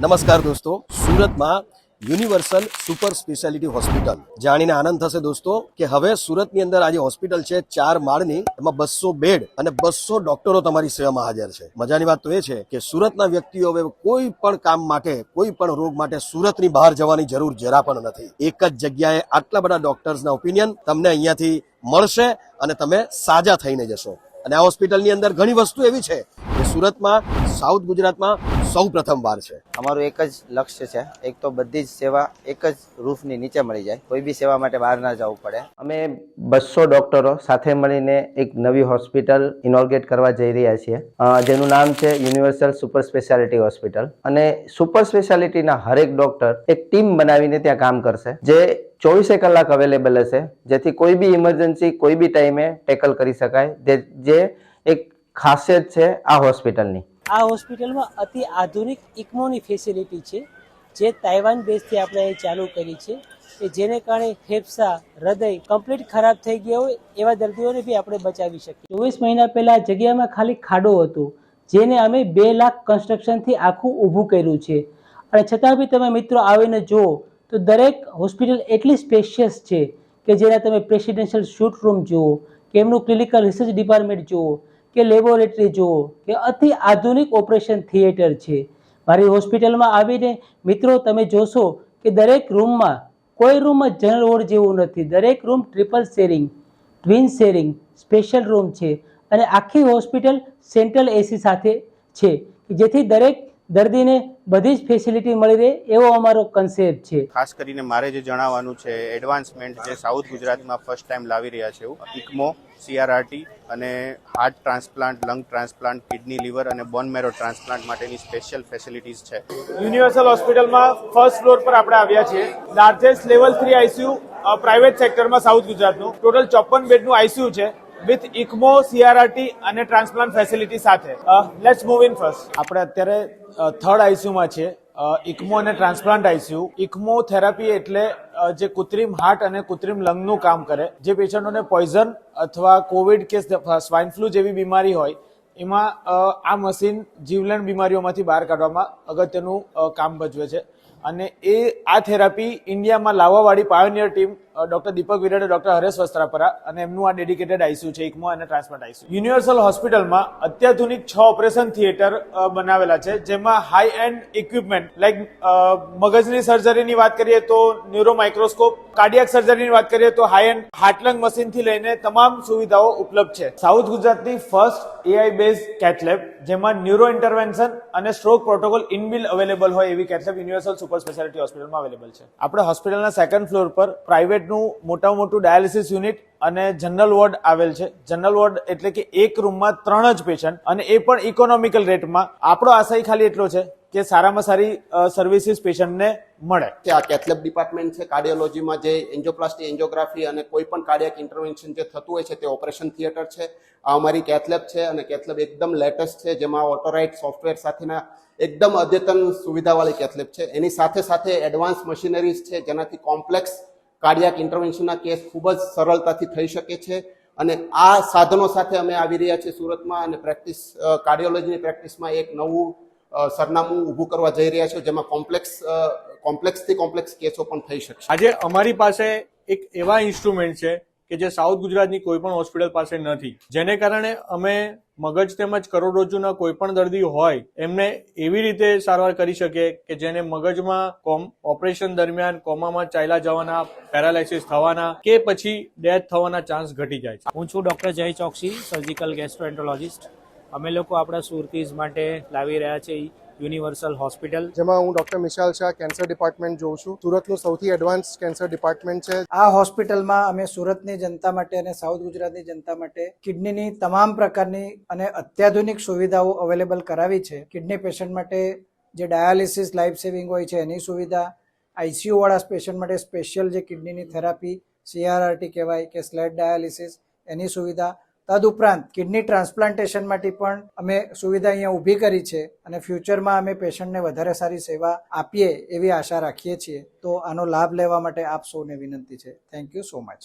નમસ્કાર દોસ્તો, સુરતમાં યુનિવર્સલ સુપર સ્પેશિયાલિટી હોસ્પિટલ જાણીને આનંદ થશે દોસ્તો કે હવે સુરતની અંદર આજે હોસ્પિટલ છે 4 માળની, એમાં 200 બેડ અને 200 ડોક્ટરો તમારી સેવામાં હાજર છે. મજાની વાત તો એ છે કે સુરતના વ્યક્તિઓ હવે કોઈ પણ કામ માટે, કોઈ પણ રોગ માટે સુરતની બહાર જવાની જરૂર જરા પણ નથી. એક જ જગ્યાએ આટલા બધા ડોક્ટર્સના ઓપિનિયન તમને અહીંયાથી મળશે અને તમે સાજા થઈને જશો. અને આ હોસ્પિટલની અંદર ઘણી વસ્તુ એવી છે કે સુરતમાં, સાઉથ ગુજરાતમાં સૌ પ્રથમવાર છે. અમારું એક જ લક્ષ્ય છે, એક તો બધી જ સેવા એક જ રૂફની નીચે મળી જાય, કોઈ બી સેવા માટે બહાર ના જવું પડે. અમે 200 ડોક્ટરો સાથે મળીને એક નવી હોસ્પિટલ ઇનોગ્રેટ કરવા જઈ રહ્યા છીએ, જેનું નામ છે યુનિવર્સલ સુપર સ્પેશિયાલિટી હોસ્પિટલ. અને સુપર સ્પેશિયાલિટીના હરેક ડોક્ટર એક ટીમ બનાવીને ત્યાં કામ કરશે, જે 24 કલાક અવેલેબલ હશે, જેથી કોઈ બી ઇમરજન્સી કોઈ બી ટાઈમે ટેકલ કરી શકાય. જે એક ખાસિયત છે આ હોસ્પિટલની. આ હોસ્પિટલમાં અતિ આધુનિક ઇકમોની ફેસિલિટી છે, જે તાઇવાન બેઝથી આપણે અહીં ચાલુ કરી છે, કે જેને કારણે ફેફસા, હૃદય કમ્પ્લીટ ખરાબ થઈ ગયા હોય એવા દર્દીઓને બી આપણે બચાવી શકીએ. 24 મહિના પહેલા જગ્યામાં ખાલી ખાડો હતો, જેને અમે 2 લાખ કન્સ્ટ્રક્શનથી આખું ઊભું કર્યું છે. અને છતાં બી તમે મિત્રો આવીને જુઓ તો દરેક હોસ્પિટલ એટલી સ્પેશિયસ છે કે જેના તમે પ્રેસિડેન્શિયલ શૂટ રૂમ જુઓ, કે એમનું ક્લિનિકલ રિસર્ચ ડિપાર્ટમેન્ટ જુઓ, કે લેબોરેટરી જુઓ, કે અતિ આધુનિક ઓપરેશન થિયેટર છે. મારી હોસ્પિટલમાં આવીને મિત્રો તમે જોશો કે દરેક રૂમમાં, કોઈ રૂમમાં જનરલ વોર્ડ જેવું નથી. દરેક room triple sharing, twin sharing, special room છે. અને આખી હોસ્પિટલ સેન્ટ્રલ એસી સાથે છે, જેથી દરેક દર્દીને બધી જ ફેસિલિટી મળી રહે એવો અમારો કન્સેપ્ટ છે. ખાસ કરીને મારે જે જણાવવાનું છે, એડવાન્સમેન્ટ જે સાઉથ ગુજરાતમાં ફર્સ્ટ ટાઈમ લાવી રહ્યા છે, એવું ઇકમો, CRRT અને heart transplant, lung transplant, kidney, liver અને બોન મેરો ટ્રાન્સપ્લાન્ટ માટેની સ્પેશિયલ ફેસિલિટીઝ છે. યુનિવર્સલ હોસ્પિટલમાં ફર્સ્ટ ફ્લોર પર આપણે આવ્યા છીએ. લાર્જેસ્ટ લેવલ 3 આઈસીયુ પ્રાઇવેટ સેક્ટરમાં સાઉથ ગુજરાતનું. ટોટલ 54 બેડનું આઈસીયુ છે, વિથ ઇકમો, CRRT અને ટ્રાન્સપ્લાન્ટ ફેસિલિટી સાથે. Let's move in first. આપણે અત્યારે થર્ડ આઈસીયુમાં છે, ઇકમો અને ટ્રાન્સપ્લાન્ટ આઈસીયુ. ઇકમો થેરાપી એટલે જે કૃત્રિમ હાર્ટ અને કૃત્રિમ લંગનું કામ કરે. જે પેશન્ટોને પોઈઝન અથવા કોવિડ કે સ્વાઇન ફ્લૂ જેવી બીમારી હોય, એમાં આ મશીન જીવલેણ બીમારીઓમાંથી બહાર કાઢવામાં અગત્યનું કામ ભજવે છે. અને આ થેરાપી ઇન્ડિયામાં લાવવાવાળી પાયોનિયર ટીમ ડોક્ટર દીપક વિરાડે, ડોક્ટર હરેશ વસ્ત્રાપરા, અને એમનું આ ડેડિકેટેડ આઈસીયુ છે, ઇકમો અને ટ્રાન્સપ્લાન્ટ આઈસીયુ. યુનિવર્સલ હોસ્પિટલમાં અત્યાધુનિક 6 ઓપરેશન થિયેટર બનાવેલા છે, જેમાં હાઈ એન્ડ ઇક્વિપમેન્ટ લાઈક મગજની સર્જરીની વાત કરીએ તો ન્યુરો માઇક્રોસ્કોપ, કાર્ડિયાક સર્જરીની વાત કરીએ તો હાઈ એન્ડ હાર્ટ લંગ મશીનથી લઈને તમામ સુવિધાઓ ઉપલબ્ધ છે. સાઉથ ગુજરાતની ફર્સ્ટ AI બેઝ કેથલેબ, જેમાં ન્યુરો ઇન્ટરવેન્શન અને સ્ટ્રોક પ્રોટોકોલ ઇનબિલ્ટ અવેલેબલ હોય એવી કેથલેબ યુનિવર્સલ સુપર સ્પેશિયાલિટી હોસ્પિટલમાં અવેલેબલ છે. આપણે હોસ્પિટલના સેકન્ડ ફ્લોર પર પ્રાઇવેટનું મોટામાં મોટું ડાયાલિસિસ યુનિટ અને જનરલ વોર્ડ આવેલ છે. જનરલ વોર્ડ એટલે કે એક રૂમમાં 3 જ પેશન્ટ, અને એ પણ ઇકોનોમિકલ રેટમાં. આપણો આશય ખાલી એટલો છે કે સારામાં સારી સર્વિસીસ પેશન્ટને મળે. આ કેથલેબ ડિપાર્ટમેન્ટ છે. કાર્ડિયોલોજીમાં જે એન્જિયોપ્લાસ્ટી, એન્જિયોગ્રાફી અને કોઈ પણ કાર્ડિયાક ઇન્ટરવેન્શન જે થતું હોય છે તે ઓપરેશન થિયેટર છે. આ અમારી કેથલેબ છે, અને કેથલેબ એકદમ લેટેસ્ટ છે, જેમાં ઓટોરાઇટ સોફ્ટવેર સાથેના એકદમ અદ્યતન સુવિધાવાળી કેથલેબ છે. એની સાથે સાથે એડવાન્સ મશીનરીઝ છે, જેનાથી કોમ્પ્લેક્સ કાર્ડિયાક ઇન્ટરવેન્શનના કેસ ખૂબ જ સરળતાથી થઈ શકે છે. અને આ સાધનો સાથે અમે આવી રહ્યા છીએ સુરતમાં, અને કાર્ડિયોલોજીની પ્રેક્ટિસમાં એક નવું સરનામું ઊભું કરવા જઈ રહ્યા છે, જેમાં કોમ્પ્લેક્સથી કોમ્પ્લેક્સ કેસો પણ થઈ શકશે. આજે અમારી પાસે એક એવા ઇન્સ્ટ્રુમેન્ટ છે કે જે સાઉથ ગુજરાતની કોઈ પણ હોસ્પિટલ પાસે નથી, જેને કારણે અમે મગજ તેમજ કરોડરજ્જુના કોઈ પણ દર્દી હોય એમને એવી રીતે સારવાર કરી શકીએ કે જેને મગજમાં ઓપરેશન દરમિયાન કોમામાં ચાલ્યા જવાના, પેરાલાઇસિસ થવાના કે પછી ડેથ થવાના ચાન્સ ઘટી જાય છે. હું છું ડૉક્ટર જય ચોકસી, સર્જિકલ ગેસ્ટ્રોએન્ટરોલોજિસ્ટ. અમે લોકો આપણા સુરતીઝ માટે લાવી રહ્યા છીએ યુનિવર્સલ હોસ્પિટલ, જેમાં હું ડોક્ટર મિશાલ શાહ કેન્સર ડિપાર્ટમેન્ટ જોઉં છું. સુરતનું સૌથી એડવાન્સ કેન્સર ડિપાર્ટમેન્ટ છે. આ હોસ્પિટલમાં અમે સુરતની જનતા માટે અને સાઉથ ગુજરાતની જનતા માટે કિડનીની તમામ પ્રકારની અને અત્યાધુનિક સુવિધાઓ અવેલેબલ કરાવી છે. કિડની પેશન્ટ માટે જે ડાયાલિસિસ લાઈફ સેવિંગ હોય છે એની સુવિધા, આઈસીયુ વાળા પેશન્ટ માટે સ્પેશિયલ જે કિડનીની થેરાપી, CRRT કહેવાય કે સ્લેટ ડાયાલિસિસ, એની સુવિધા. તદુપરાંત કિડની ટ્રાન્સપ્લાન્ટેશન માટે પણ અમે સુવિધા અહીંયા ઊભી કરી છે, અને ફ્યુચરમાં અમે પેશન્ટને વધારે સારી સેવા આપીએ એવી આશા રાખીએ છીએ. તો આનો લાભ લેવા માટે આપ સૌને વિનંતી છે. Thank you so much.